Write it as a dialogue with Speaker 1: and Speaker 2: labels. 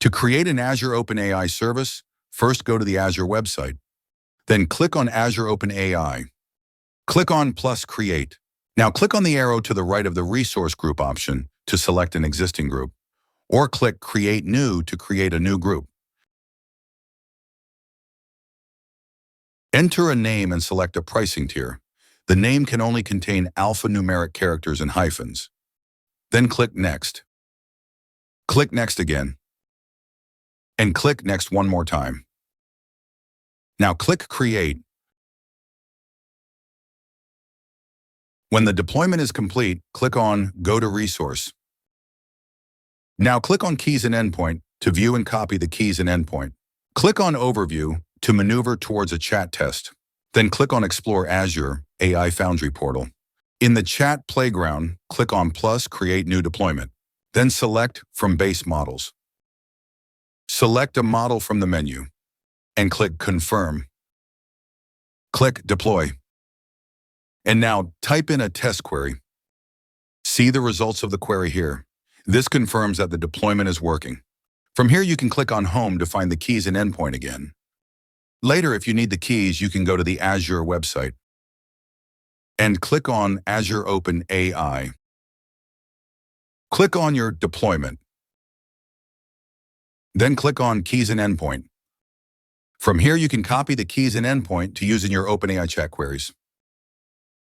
Speaker 1: To create an Azure OpenAI service, first go to the Azure website. Then click on Azure OpenAI. Click on Plus Create. Now click on the arrow to the right of the Resource Group option to select an existing group, or click Create New to create a new group. Enter a name and select a pricing tier. The name can only contain alphanumeric characters and hyphens. Then click Next. Click Next again. And click Next one more time. Now click Create. When the deployment is complete, click on Go to Resource. Now click on Keys and Endpoint to view and copy the keys and endpoint. Click on Overview to maneuver towards a chat test. Then click on Explore Azure AI Foundry Portal. In the chat playground, click on Plus Create New Deployment. Then select from Base Models. Select a model from the menu and click Confirm. Click Deploy. And now type in a test query. See the results of the query here. This confirms that the deployment is working. From here, you can click on Home to find the keys and endpoint again. Later, if you need the keys, you can go to the Azure website and click on Azure OpenAI. Click on your deployment. Then click on Keys and Endpoint. From here, you can copy the keys and endpoint to use in your OpenAI chat queries.